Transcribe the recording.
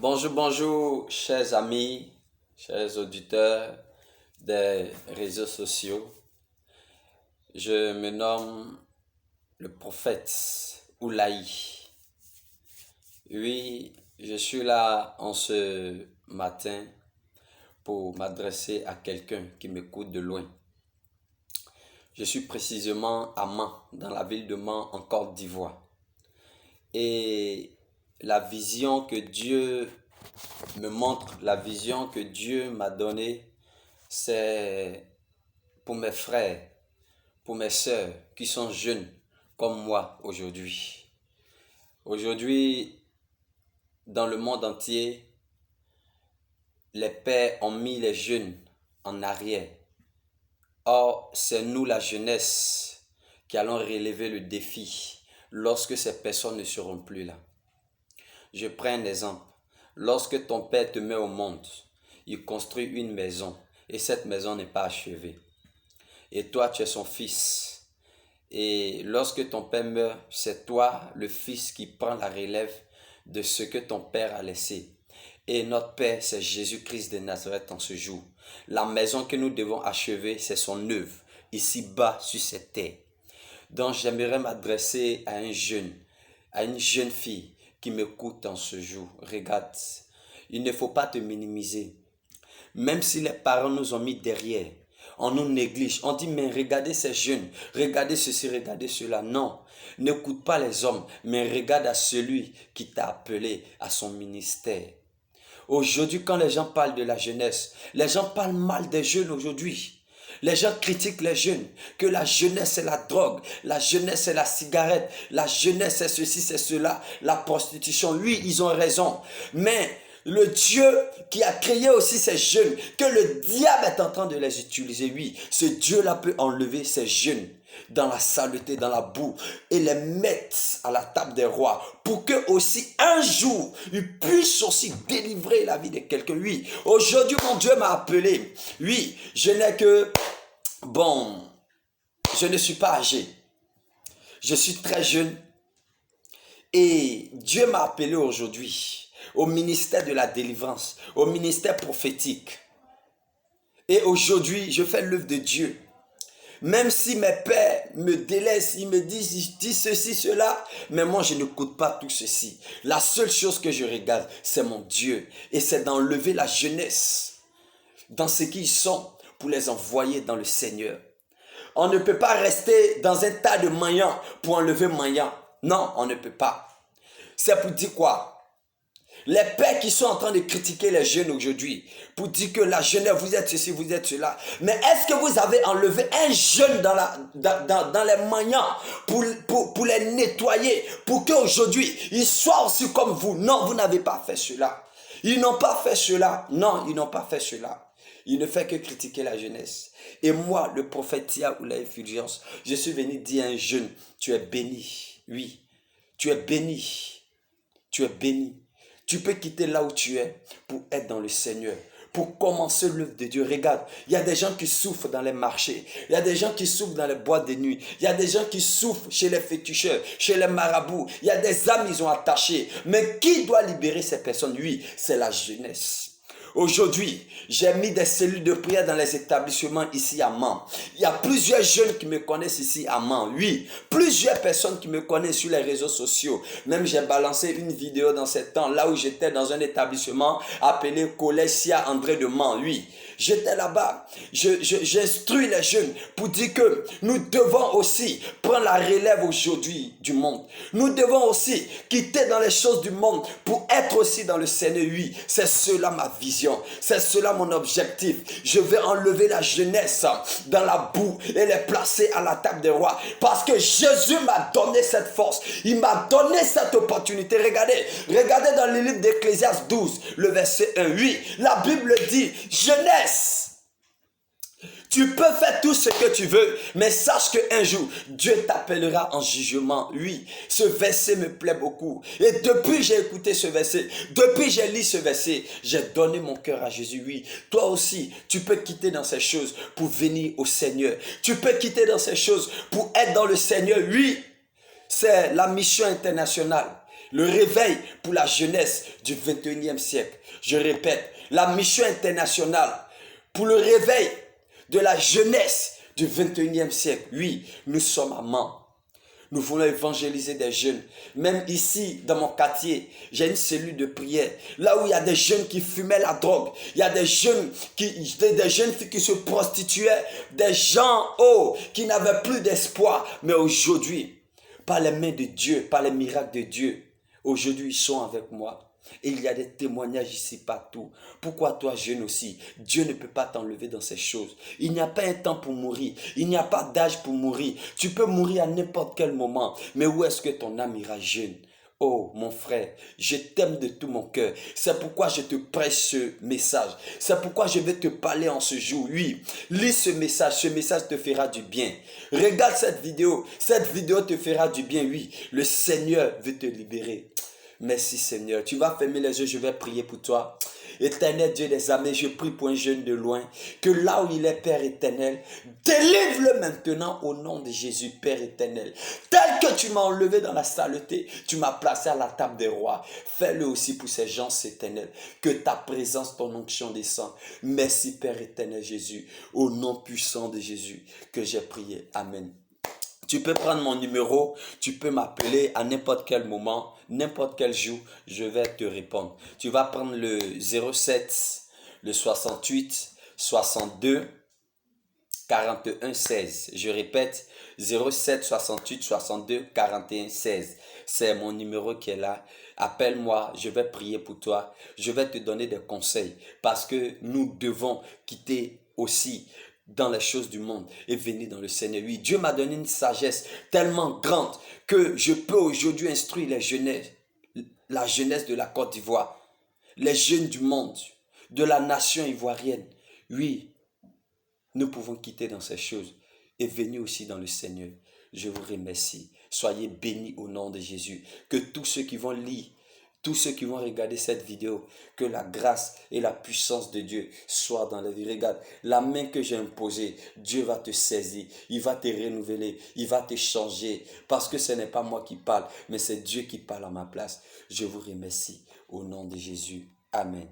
Bonjour, bonjour, chers amis, chers auditeurs des réseaux sociaux. Je me nomme le prophète Oulaï. Oui, je suis là en ce matin pour m'adresser à quelqu'un qui m'écoute de loin. Je suis précisément à Mans, dans la ville de Mans, en Côte d'Ivoire. Et la vision que Dieu me montre, la vision que Dieu m'a donnée, c'est pour mes frères, pour mes sœurs qui sont jeunes comme moi aujourd'hui. Aujourd'hui, dans le monde entier, les pères ont mis les jeunes en arrière. Or, c'est nous, la jeunesse, qui allons relever le défi lorsque ces personnes ne seront plus là. Je prends un exemple. Lorsque ton père te met au monde, il construit une maison et cette maison n'est pas achevée. Et toi, tu es son fils. Et lorsque ton père meurt, c'est toi, le fils, qui prend la relève de ce que ton père a laissé. Et notre Père, c'est Jésus-Christ de Nazareth en ce jour. La maison que nous devons achever, c'est son œuvre, ici-bas sur cette terre. Donc j'aimerais m'adresser à à une jeune fille qui m'écoute en ce jour. Regarde, il ne faut pas te minimiser. Même si les parents nous ont mis derrière, on nous néglige, on dit mais regardez ces jeunes, regardez ceci, regardez cela. Non, n'écoute pas les hommes, mais regarde à celui qui t'a appelé à son ministère. Aujourd'hui, quand les gens parlent de la jeunesse, les gens parlent mal des jeunes aujourd'hui. Les gens critiquent les jeunes, que la jeunesse c'est la drogue, la jeunesse c'est la cigarette, la jeunesse c'est ceci, c'est cela, la prostitution. Oui, ils ont raison. Mais le Dieu qui a créé aussi ces jeunes, que le diable est en train de les utiliser, oui, ce Dieu-là peut enlever ces jeunes dans la saleté, dans la boue, et les mettre à la table des rois, pour que aussi un jour, ils puissent aussi délivrer la vie de quelqu'un. Oui, aujourd'hui mon Dieu m'a appelé. Oui, je n'ai que, bon, je ne suis pas âgé. Je suis très jeune. Et Dieu m'a appelé aujourd'hui au ministère de la délivrance, au ministère prophétique. Et aujourd'hui, je fais l'œuvre de Dieu. Même si mes pères me délaissent, ils me disent ceci, cela, mais moi je n'écoute pas tout ceci. La seule chose que je regarde, c'est mon Dieu. Et c'est d'enlever la jeunesse dans ce qu'ils sont pour les envoyer dans le Seigneur. On ne peut pas rester dans un tas de maillants pour enlever maillants. Non, on ne peut pas. C'est pour dire quoi? Les pères qui sont en train de critiquer les jeunes aujourd'hui, pour dire que la jeunesse, vous êtes ceci, vous êtes cela. Mais est-ce que vous avez enlevé un jeune dans les maillants pour les nettoyer, pour qu'aujourd'hui, ils soient aussi comme vous? Non, vous n'avez pas fait cela. Ils n'ont pas fait cela. Non, ils n'ont pas fait cela. Il ne fait que critiquer la jeunesse. Et moi, le prophète Tia ou la Fulgence, je suis venu dire à un jeune, tu es béni. Oui, tu es béni. Tu es béni. Tu peux quitter là où tu es pour être dans le Seigneur, pour commencer l'œuvre de Dieu. Regarde, il y a des gens qui souffrent dans les marchés, il y a des gens qui souffrent dans les boîtes de nuit, il y a des gens qui souffrent chez les féticheurs, chez les marabouts, il y a des âmes ils ont attachées. Mais qui doit libérer ces personnes? Oui, c'est la jeunesse. Aujourd'hui, j'ai mis des cellules de prière dans les établissements ici à Mans. Il y a plusieurs jeunes qui me connaissent ici à Mans. Oui, plusieurs personnes qui me connaissent sur les réseaux sociaux. Même j'ai balancé une vidéo dans ce temps, là où j'étais dans un établissement appelé Collège Sia André de Mans. Oui, j'étais là-bas. J'instruis les jeunes pour dire que nous devons aussi prendre la relève aujourd'hui du monde. Nous devons aussi quitter dans les choses du monde pour être aussi dans le Seigneur. Oui, c'est cela ma vision. C'est cela mon objectif. Je vais enlever la jeunesse dans la boue et les placer à la table des rois. Parce que Jésus m'a donné cette force. Il m'a donné cette opportunité. Regardez dans le livre d'Ecclésiaste 12, le verset 1. Oui, la Bible dit, jeunesse. Tu peux faire tout ce que tu veux, mais sache qu'un jour, Dieu t'appellera en jugement. Oui, ce verset me plaît beaucoup. Et depuis j'ai écouté ce verset, depuis j'ai lu ce verset, j'ai donné mon cœur à Jésus. Oui, toi aussi, tu peux quitter dans ces choses pour venir au Seigneur. Tu peux quitter dans ces choses pour être dans le Seigneur. Oui, c'est la mission internationale. Le réveil pour la jeunesse du 21e siècle. Je répète, la mission internationale pour le réveil de la jeunesse du 21e siècle. Oui, nous sommes à Mans. Nous voulons évangéliser des jeunes. Même ici, dans mon quartier, j'ai une cellule de prière. Là où il y a des jeunes qui fumaient la drogue. Il y a des jeunes filles qui se prostituaient. Des gens, qui n'avaient plus d'espoir. Mais aujourd'hui, par les mains de Dieu, par les miracles de Dieu, aujourd'hui, ils sont avec moi. Et il y a des témoignages ici partout. Pourquoi toi, jeune aussi? Dieu ne peut pas t'enlever dans ces choses. Il n'y a pas un temps pour mourir. Il n'y a pas d'âge pour mourir. Tu peux mourir à n'importe quel moment. Mais où est-ce que ton âme ira jeune? Oh, mon frère, je t'aime de tout mon cœur. C'est pourquoi je te prêche ce message. C'est pourquoi je vais te parler en ce jour. Oui, lis ce message te fera du bien. Regarde cette vidéo te fera du bien. Oui, le Seigneur veut te libérer. Merci Seigneur. Tu vas fermer les yeux, je vais prier pour toi. Éternel Dieu des armées, je prie pour un jeune de loin, que là où il est, Père éternel, délivre-le maintenant au nom de Jésus, Père éternel. Tel que tu m'as enlevé dans la saleté, tu m'as placé à la table des rois. Fais-le aussi pour ces gens éternels, que ta présence, ton onction descend. Merci Père éternel Jésus, au nom puissant de Jésus que j'ai prié. Amen. Tu peux prendre mon numéro, tu peux m'appeler à n'importe quel moment, n'importe quel jour, je vais te répondre. Tu vas prendre le 07, le 68, 62, 41, 16. Je répète, 07, 68, 62, 41, 16. C'est mon numéro qui est là. Appelle-moi, je vais prier pour toi. Je vais te donner des conseils parce que nous devons quitter aussi dans les choses du monde et venir dans le Seigneur. Oui, Dieu m'a donné une sagesse tellement grande que je peux aujourd'hui instruire la jeunesse de la Côte d'Ivoire, les jeunes du monde, de la nation ivoirienne. Oui, nous pouvons quitter dans ces choses et venir aussi dans le Seigneur. Je vous remercie. Soyez bénis au nom de Jésus. Que tous ceux qui vont lire, tous ceux qui vont regarder cette vidéo, que la grâce et la puissance de Dieu soient dans la vie. Regarde, la main que j'ai imposée, Dieu va te saisir, il va te renouveler, il va te changer. Parce que ce n'est pas moi qui parle, mais c'est Dieu qui parle à ma place. Je vous remercie au nom de Jésus. Amen.